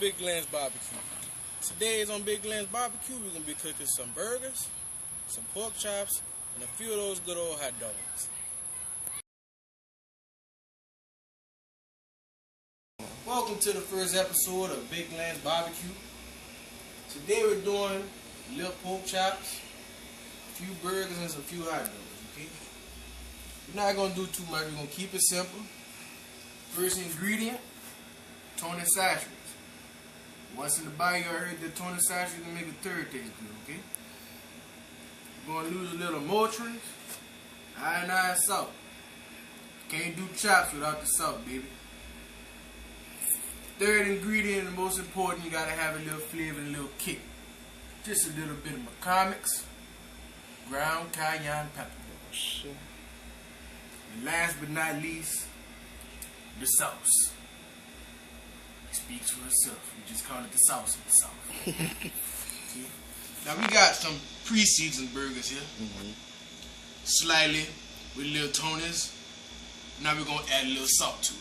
Big Glynn's BBQ. Today is on Big Glynn's BBQ. We're going to be cooking some burgers, some pork chops, and a few of those good old hot dogs. Welcome to the first episode of Big Glynn's BBQ. Today we're doing little pork chops, a few burgers, and some few hot dogs. Okay? We're not going to do too much. We're going to keep it simple. First ingredient, tuna sachets. Once in the bag, you heard the tuna sachets can make a third taste good, okay? We're going to lose a little moisturize, iodine salt. Can't do chops without the salt, baby. Third ingredient, and the most important, you gotta have a little flavor and a little kick. Just a little bit of McCormick's ground cayenne pepper. And last but not least, the sauce. It speaks for itself. We just call it the sauce of the South. Okay. Now we got some pre-seasoned burgers here. Slightly with little tunas. Now we're gonna add a little salt to it.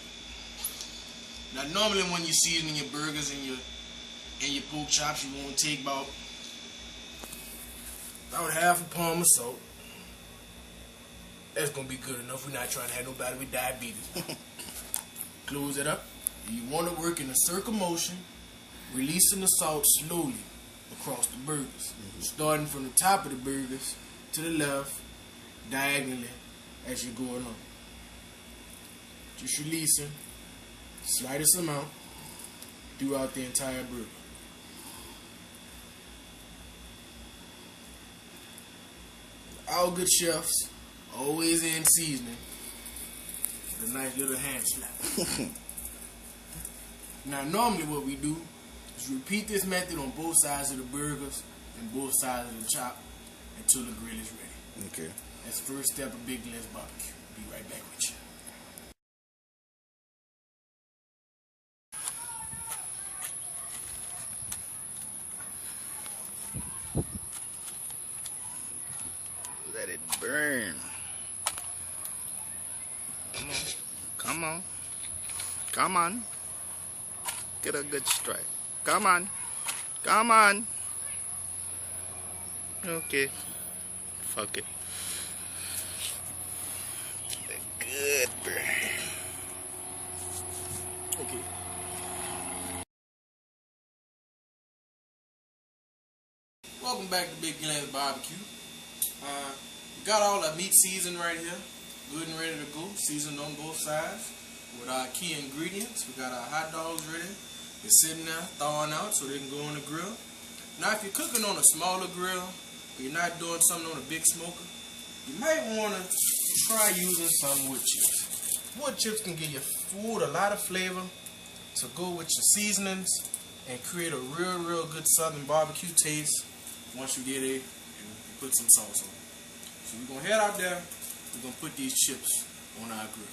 Now normally when you're seasoning your burgers and your pork chops, you want to take about half a palm of salt. That's gonna be good enough. We're not trying to have nobody with diabetes. Close it up. You want to work in a circle motion, releasing the salt slowly across the burgers, starting from the top of the burgers to the left, diagonally as you're going on. Just releasing slightest amount throughout the entire burger. All good chefs always in seasoning with a nice little hand slap. Now normally what we do is repeat this method on both sides of the burgers and both sides of the chop until the grill is ready. Okay. That's the first step of Big Glynn's BBQ. Be right back with you. Let it burn. Come on. Come on. Come on. Get a good strike. Come on. Come on. Okay. Fuck it. A good burn. Okay. Welcome back to Big Glynn's BBQ. We got all our meat seasoned right here, good and ready to go, seasoned on both sides with our key ingredients. We got our hot dogs ready. They're sitting there thawing out so they can go on the grill. Now if you're cooking on a smaller grill, or you're not doing something on a big smoker, you might want to try using some wood chips. Wood chips can give your food a lot of flavor to go with your seasonings and create a real good southern barbecue taste once you get it and put some sauce on it. So we're going to head out there, we're going to put these chips on our grill.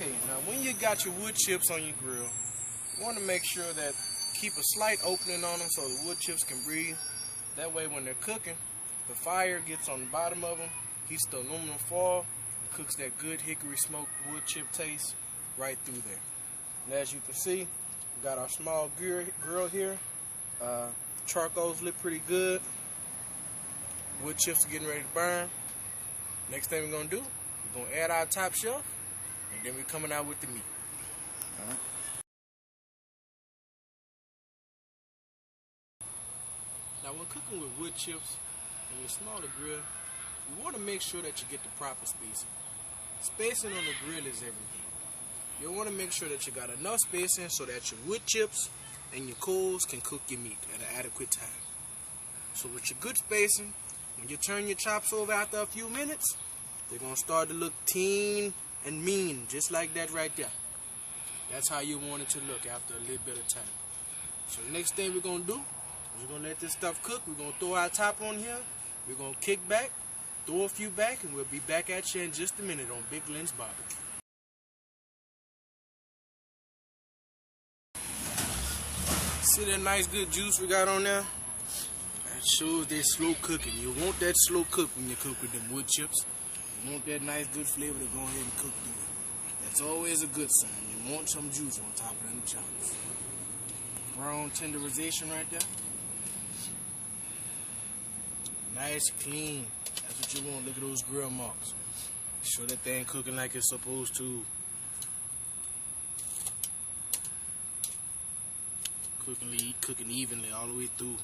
Okay, now when you got your wood chips on your grill, you want to make sure that keep a slight opening on them so the wood chips can breathe. That way when they're cooking, the fire gets on the bottom of them, heats the aluminum foil, and cooks that good hickory smoked wood chip taste right through there. And as you can see, we got our small grill here. Charcoal's lit pretty good. Wood chips are getting ready to burn. Next thing we're going to do, we're going to add our top shelf, and then we're coming out with the meat. All right. Now when cooking with wood chips and your smaller grill, you want to make sure that you get the proper spacing. Spacing on the grill is everything. You want to make sure that you got enough spacing so that your wood chips and your coals can cook your meat at an adequate time. So with your good spacing, when you turn your chops over after a few minutes, they're going to start to look teen and mean, just like that right there. That's how you want it to look after a little bit of time. So the next thing we're going to do, we're going to let this stuff cook. We're going to throw our top on here. We're going to kick back, throw a few back, and we'll be back at you in just a minute on Big Glynn's BBQ. See that nice good juice we got on there? That shows they're slow cooking. You want that slow cook when you cook with them wood chips. You want that nice good flavor to go ahead and cook through it. That's always a good sign. You want some juice on top of them chops. Brown tenderization right there. Nice, clean. That's what you want. Look at those grill marks. Sure that thing cooking like it's supposed to. Cooking evenly all the way through.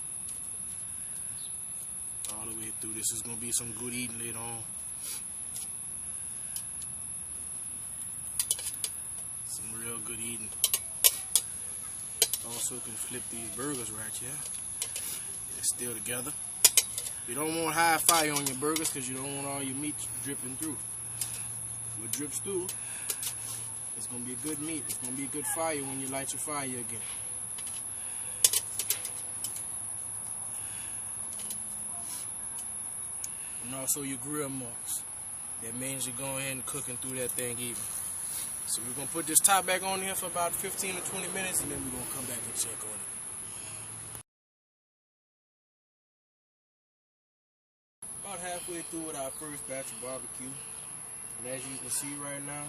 All the way through. This is going to be some good eating later on. Some real good eating. Also can flip these burgers right here. They're still together. You don't want high fire on your burgers because you don't want all your meat dripping through. What drips through, it's going to be a good meat. It's going to be a good fire when you light your fire again. And also your grill marks. That means you're going ahead and cooking through that thing even. So we're going to put this top back on here for about 15 to 20 minutes and then we're going to come back and check on it. About halfway through with our first batch of barbecue. And as you can see right now,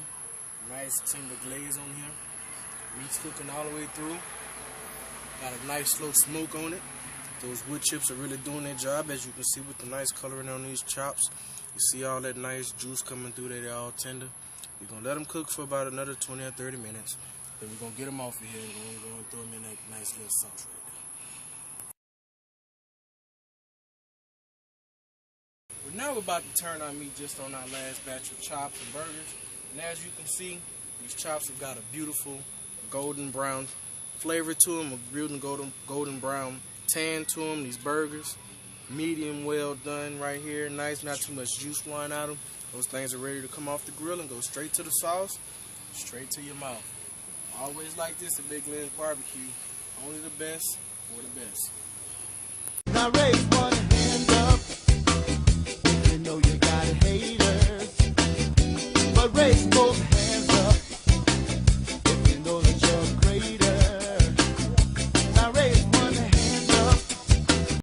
nice tender glaze on here. Meat's cooking all the way through. Got a nice slow smoke on it. Those wood chips are really doing their job, as you can see with the nice coloring on these chops. You see all that nice juice coming through there, they're all tender. We're going to let them cook for about another 20 or 30 minutes. Then we're going to get them off of here and we're going to throw them in that nice little sauce right there. But now we're about to turn our meat just on our last batch of chops and burgers. And as you can see, these chops have got a beautiful golden brown flavor to them, a beautiful golden brown tan to them. These burgers, medium well done right here, nice, not too much juice flying out of them. Those things are ready to come off the grill and go straight to the sauce, straight to your mouth. Always like this at Big Glynn's Barbecue. Only the best for the best. Now raise one.